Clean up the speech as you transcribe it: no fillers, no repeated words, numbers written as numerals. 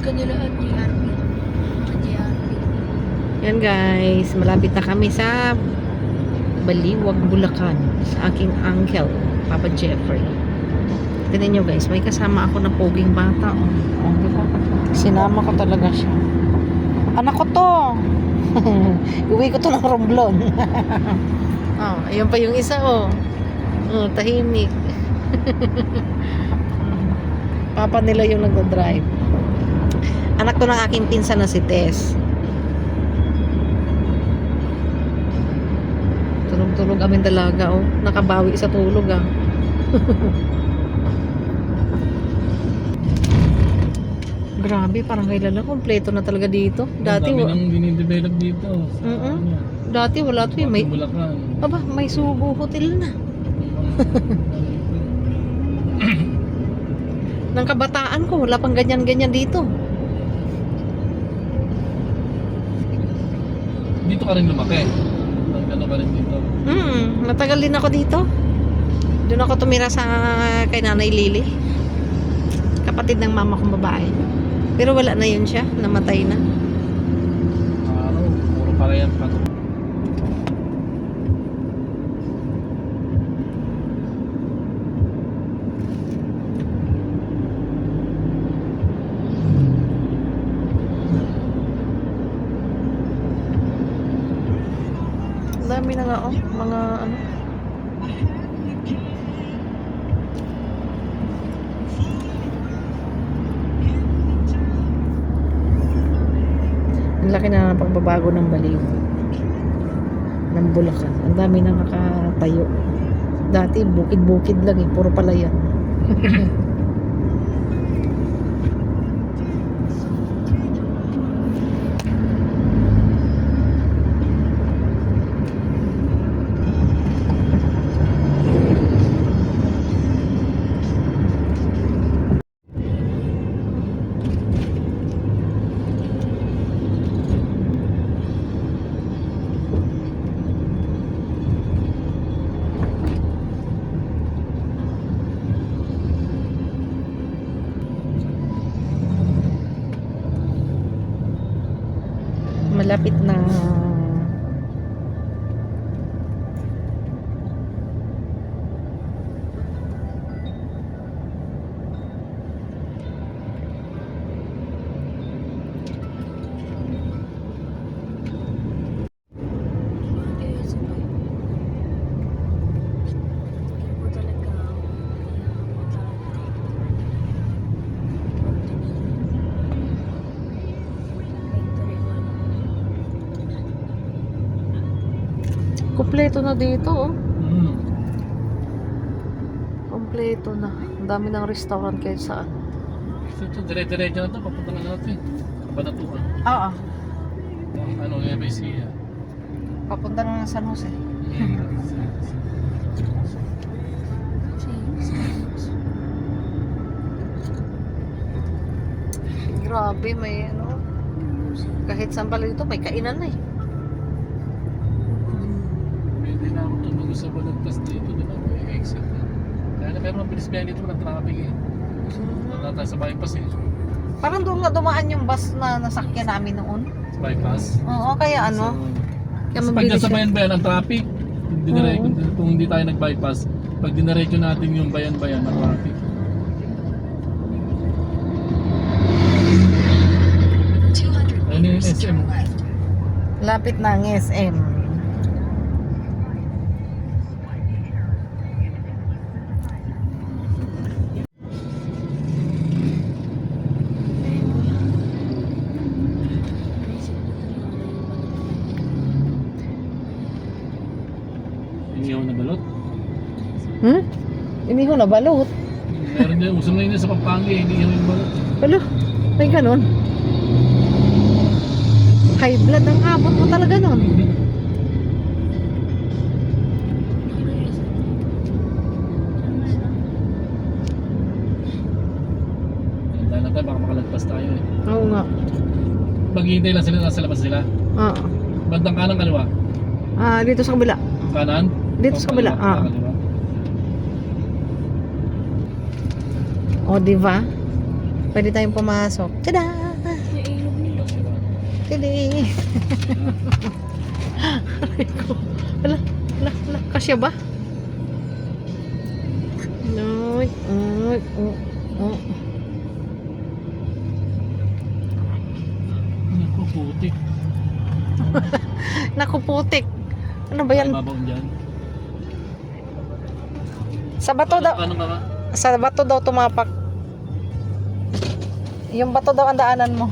kanila at GRP. GRP. Yan guys, malapit na kami sa Baliwag, Bulacan sa aking uncle, Papa Jeffrey. Tignan nyo guys, may kasama ako na poging bata. Oh, di ba? Sinama ko talaga siya. Anak ko to. Uwi ko to ng Romblon. Oh, ayun pa yung isa oh. Oh, tahimik. Papa nila yung nagdadrive. Anak to ng aking pinsan na si Tess. Tulog-tulog aming dalaga oh. Nakabawi sa tulog ah. Grabe, parang kailan kompleto na talaga dito. Dati dami nang dinidevelop dito. Dati wala to eh. May, Bulacan. aba, may Subo Hotel na. Nang kabataan ko, wala pang ganyan-ganyan dito. Dito ka rin lumaki. Ano ka rin dito? Matagal din ako dito. Doon ako tumira sa kay Nanay Lily. Kapatid ng mama kong babae. Pero wala na yun siya, namatay na. Araw, puro parayan pa to. Dami na nga oh, mga ano. Ang laki na ng pagbabago ng Baliw ng Bulacan. Ang dami na nakatayo. Dati bukid-bukid lang eh, puro palayan. Malapit na. Kompleto na dito oh. Kompleto na. Ang dami ng restaurant kahit saan. Ito, dire-diretso na ito. Papunta na natin. Kabanatuan. Oo. Ano, MIC. Papunta na ng San Jose. Grabe, may ano. Kahit saan pala dito, may kainan na eh. Pwede na ako tumulo sa balagtas dito. Doon ako i-exit. Kaya na meron ang bilis biyahe dito ng traffic eh. Wala tayo sa bypass eh. Parang doon nga dumaan yung bus na nasakyan namin noon. Sa bypass. Oo, kaya ano. Kaya Kasi pag mabilis nasa siya. bayan-bayan ang traffic, kung hindi tayo nag-bypass, pag dinaretso natin yung bayan-bayan ang traffic. Ayun yung SM. Lapit na ang SM. Inihaw na balot. Iniho na balot. Meron din, uso ngayon sa Pampanga, inihaw yung balot. Alo, may ganon. High blood ang abot mo talaga nun. Dahil na tayo, baka makalagpas tayo eh. Oo nga. Maghihintay lang sila, nasa labas sila. Oo. Bandang kanan, kaliwa. Dito sa kabila. Kanan? Dito sa kabila. Kaliwa. O, diba? Pwede tayong pumasok. Tada! Tili. Wala, kasya ba? No, Naku, putik. Naku, putik. Ano ba yan? Mababaw dyan. Sa bato daw, Ano ka? sa bato daw tumapak. Yung bato daw ang daanan mo.